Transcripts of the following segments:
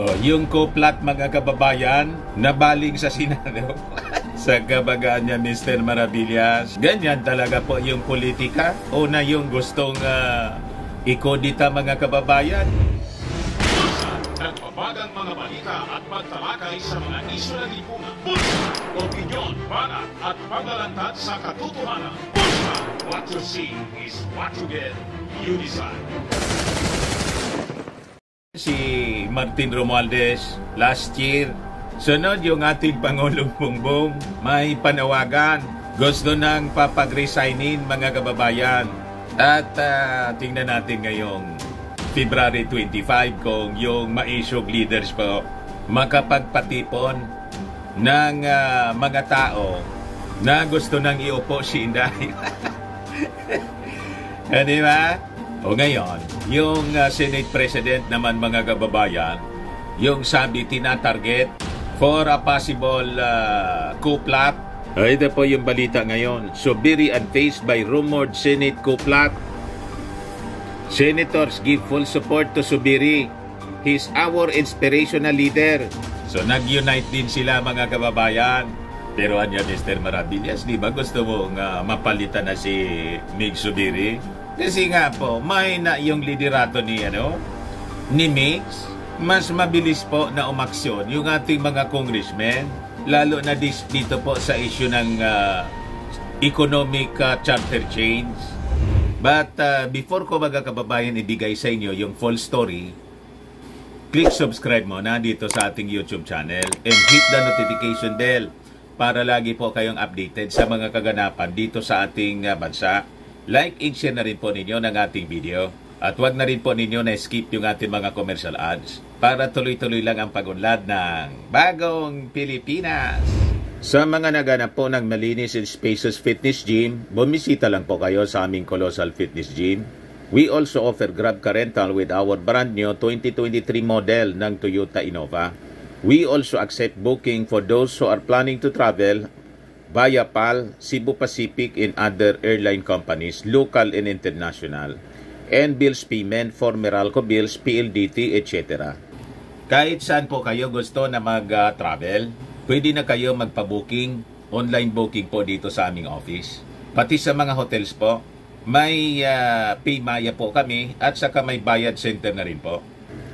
Oh, yung koplat mga kababayan, nabaling sa Senado. Sa kabagaan niya, Mr. Maravillas. Ganyan talaga po yung politika. Una yung gustong ikodita mga kababayan. Nagbabagang mga balita at pagtalakay sa mga isyu na lipunan. Bulsa, opinyon, banat at paglalantad sa katotohanan. Bulsa, what you see is what you get. You decide. Si Martin Romualdez last year, sunod yung ating Pangulong Bongbong, may panawagan. Gusto nang papag-resignin mga kababayan. At tingnan natin ngayong February 25 kung yung ma-issue leaders po makapagpatipon ng mga tao na gusto nang iupo si Inday. Di ba? O ngayon, yung Senate President naman mga kababayan, yung sabi tinatarget for a possible coup plot. Ito po yung balita ngayon. Zubiri unfazed by rumored Senate coup plot. Senators give full support to Zubiri. He's our inspirational leader. So nag-unite din sila mga kababayan. Pero anya Mr. Maravillas, di ba gusto mong mapalitan na si Mig Zubiri? Kasi nga po, may na yung liderato ni Migs. Mas mabilis po na umaksyon yung ating mga congressmen, lalo na dito po sa issue ng economic charter change. But before ko mga kababayan ibigay sa inyo yung full story, click subscribe mo na dito sa ating YouTube channel and hit the notification bell para lagi po kayong updated sa mga kaganapan dito sa ating bansa. Like and share na rin po ninyo ng ating video. At huwag na rin po ninyo na skip yung ating mga commercial ads para tuloy-tuloy lang ang pag-unlad ng Bagong Pilipinas. Sa mga naganap po ng malinis and spacious fitness gym, bumisita lang po kayo sa aming Colossal Fitness Gym. We also offer Grab Car Rental with our brand new 2023 model ng Toyota Innova. We also accept booking for those who are planning to travel via PAL, Cebu Pacific, and other airline companies, local and international, and bills payment for Meralco bills, PLDT, etc. Kahit saan po kayo gusto na mag-travel, pwede na kayo magpa-booking, online booking po dito sa aming office. Pati sa mga hotels po, may Paymaya po kami at saka may bayad center na rin po.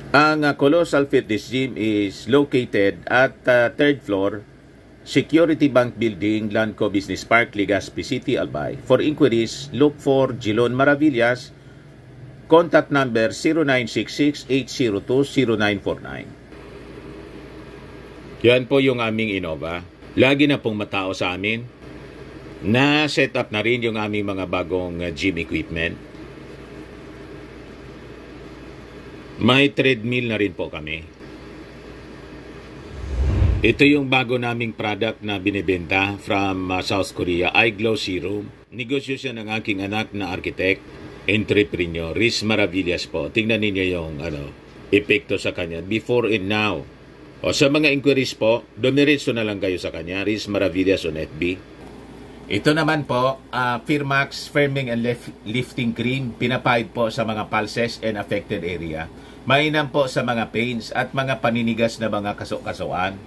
Ang Colossal Fitness Gym is located at 3rd floor, Security Bank Building, Lanco Business Park, Legazpi City, Albay. For inquiries, look for Jilon Maravillas. Contact number 0966-802-0949. Yan po yung aming Innova. Lagi na pong matao sa amin. Na-set up na rin yung aming mga bagong gym equipment. May treadmill na rin po kami. Ito yung bago naming product na binibenta from South Korea, iGlow Serum. Negosyo siya ng aking anak na architect, entrepreneur, Riz Maravillas po. Tingnan ninyo yung epekto sa kanya before and now. O sa mga inquiries po, dumiretso na lang kayo sa kanya, Riz Maravillas on FB. Ito naman po, Firmax Firming and Lifting Cream, pinapahid po sa mga pulses and affected area. Mainam po sa mga pains at mga paninigas na mga kasukasuan.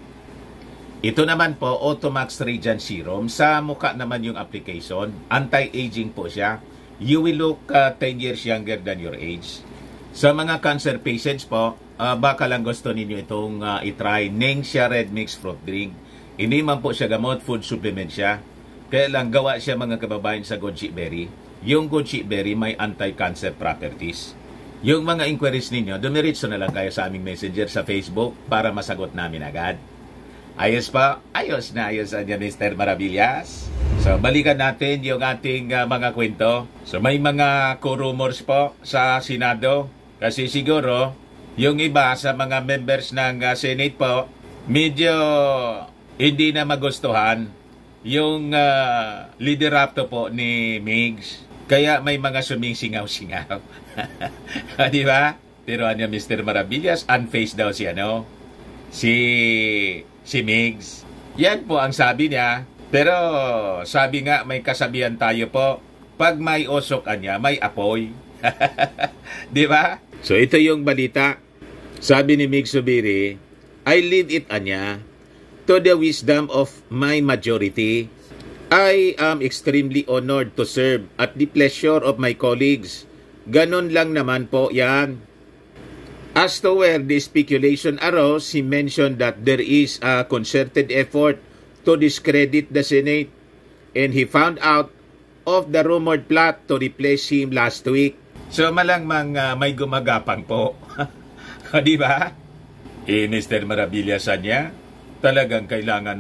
Ito naman po, Automax Radiant Serum. Sa mukha naman yung application. Anti-aging po siya. You will look 10 years younger than your age. Sa mga cancer patients po, baka lang gusto ninyo itong itry. Nengxia Red Mix Fruit Drink. Hindi man po siya gamot, food supplement siya. Kaya lang gawa siya mga kababayan sa goji berry. Yung goji berry may anti-cancer properties. Yung mga inquiries ninyo, dumiretso na lang kayo sa aming messenger sa Facebook para masagot namin agad. Ayos pa? Ayos na ayos niya Mr. Maravillas. So balikan natin yung ating mga kwento. So may mga co-rumors po sa Senado. Kasi siguro yung iba sa mga members ng Senate po medyo hindi na magustuhan yung liderato po ni Migs. Kaya may mga sumingsingaw-singaw. Di ba? Pero ano Mr. Maravillas, unfazed daw si Migs. Yan po ang sabi niya. Pero sabi nga may kasabihan tayo po, pag may usok niya, may apoy. Di ba? So ito yung balita. Sabi ni Mig Zubiri, I leave it anya to the wisdom of my majority. I am extremely honored to serve at the pleasure of my colleagues. Ganon lang naman po yan. As to where the speculation arose, he mentioned that there is a concerted effort to discredit the Senate, and he found out of the rumored plot to replace him last week. So malangmang may gumagapang po. Di ba? Mr. Maravillas niya, talagang kailangan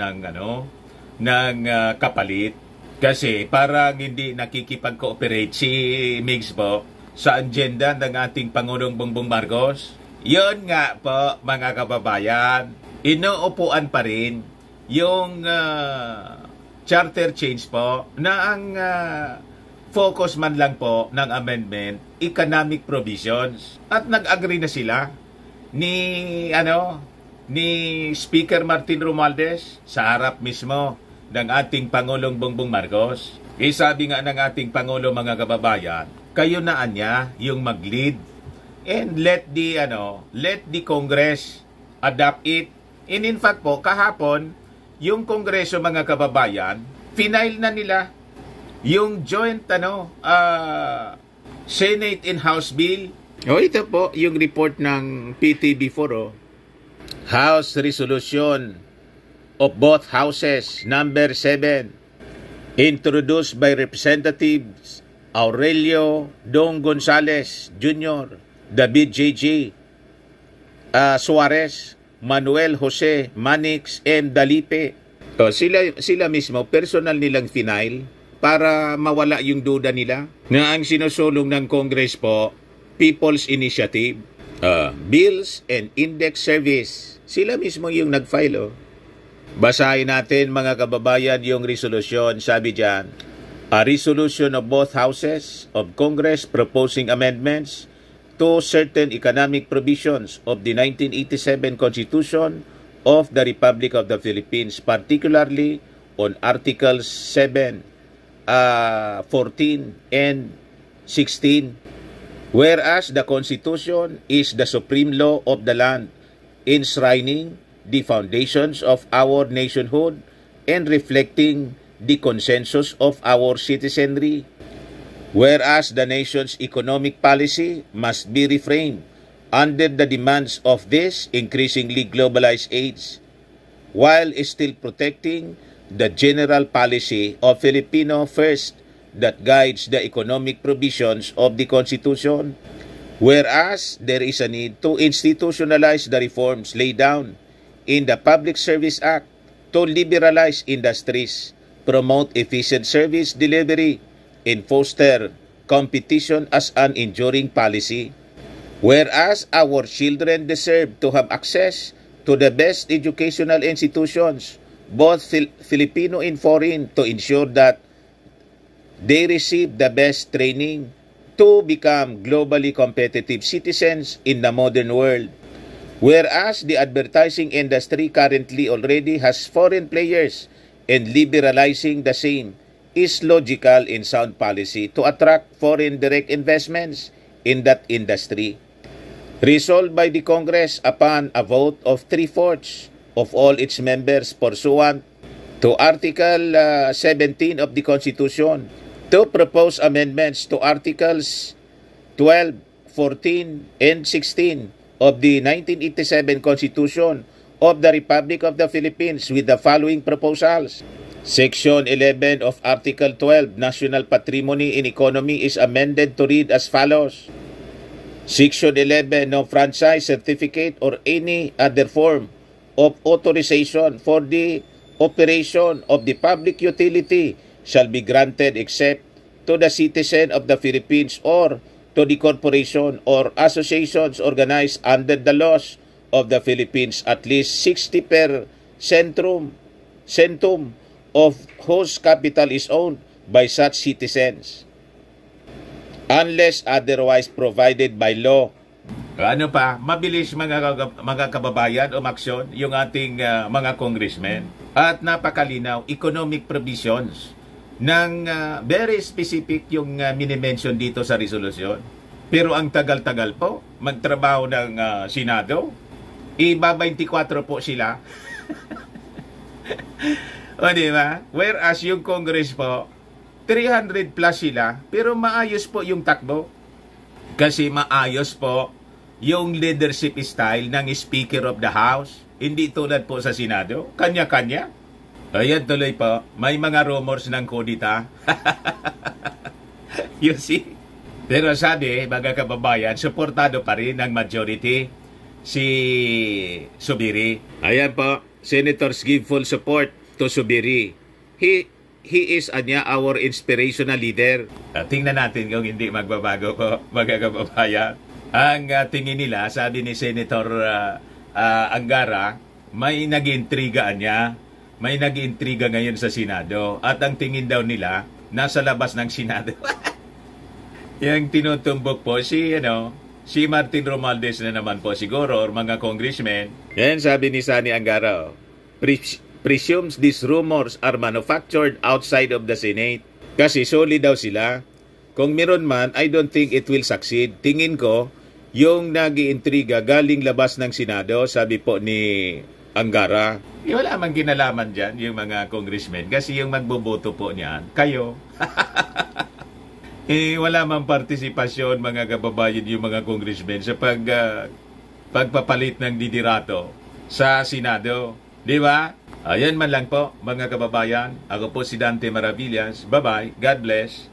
ng kapalit. Kasi parang hindi nakikipag-cooperate si Migs po sa agenda ng ating Pangulong Bongbong Marcos. Yun nga po, mga kababayan, inuupuan pa rin yung charter change po na ang focus man lang po ng amendment, economic provisions. At nag-agree na sila ni Speaker Martin Romualdez sa harap mismo ng ating Pangulong Bongbong Marcos. Sabi nga ng ating Pangulo, mga kababayan, kayo na anya yung mag-lead and let the Congress adopt it. And in fact po, kahapon, yung Kongreso, mga kababayan, final na nila yung joint Senate and House bill. Ito po yung report ng PTB4. House Resolution of both houses, number 7, introduced by Representatives Aurelio Dong Gonzales Jr., David J.J. Suarez, Manuel Jose Manix M. Dalipe. Sila mismo, personal nilang final para mawala yung duda nila na ang sinusulong ng Congress po, People's Initiative, Bills and Index Service. Sila mismo yung nag-file. Basahin natin, mga kababayan, yung resolution. Sabi dyan, a resolution of both houses of Congress proposing amendments to certain economic provisions of the 1987 Constitution of the Republic of the Philippines, particularly on Articles 7, 14, and 16. Whereas the Constitution is the supreme law of the land, enshrining the foundations of our nationhood and reflecting the consensus of our citizenry. Whereas the nation's economic policy must be reframed under the demands of this increasingly globalized age, while still protecting the general policy of Filipino first that guides the economic provisions of the Constitution. Whereas there is a need to institutionalize the reforms laid down in the Public Service Act to liberalize industries, promote efficient service delivery, and foster competition as an enduring policy. Whereas our children deserve to have access to the best educational institutions, both Filipino and foreign, to ensure that they receive the best training to become globally competitive citizens in the modern world. Whereas the advertising industry currently already has foreign players, and liberalizing the same is logical and sound policy to attract foreign direct investments in that industry. Resolved by the Congress upon a vote of 3/4 of all its members pursuant to Article 17 of the Constitution, to propose amendments to Articles 12, 14, and 16 of the 1987 Constitution of the Republic of the Philippines with the following proposals. Section 11 of Article 12, National Patrimony and Economy, is amended to read as follows. Section 11, no franchise certificate or any other form of authorization for the operation of the public utility shall be granted except to the citizen of the Philippines or to the corporation or associations organized under the laws of the Philippines, at least 60% of whose capital is owned by such citizens, unless otherwise provided by law. Ano pa, mabilis mga kababayan umaksyon yung ating mga congressmen, at napakalinaw, economic provisions ng very specific yung minimension dito sa resolusyon. Pero ang tagal-tagal po, magtrabaho ng Senado. Iba 24 po sila. O diba? Whereas yung Congress po, 300 plus sila, pero maayos po yung takbo. Kasi maayos po yung leadership style ng Speaker of the House. Hindi tulad po sa Senado. Kanya-kanya. Ayan tuloy po, may mga rumors ng kudita. You see? Pero sabi, mga kababayan, suportado pa rin ng majority si Zubiri. Ayan po, senators give full support to Zubiri. He is our inspirational leader. Tingnan natin kung hindi magbabago po, mga kababayan. Ang tingin nila, sabi ni Senator Angara, may nag-intrigaan niya. May nag-intriga ngayon sa Senado. At ang tingin daw nila, nasa labas ng Senado. Yung tinutumbok po si Martin Romualdez na naman po siguro or mga congressmen. Yan sabi ni Sani Angara, presumes these rumors are manufactured outside of the Senate. Kasi solid daw sila. Kung meron man, I don't think it will succeed. Tingin ko, yung nag-iintriga galing labas ng Senado, sabi po ni Angara. Wala mang kinalaman dyan yung mga congressmen kasi yung magboboto po niyan, kayo. Wala mang partisipasyon mga kababayan yung mga congressmen sa pagpapalit ng liderato sa Senado. Di ba? Ayan man lang po mga kababayan. Ako po si Dante Maravillas. Bye-bye. God bless.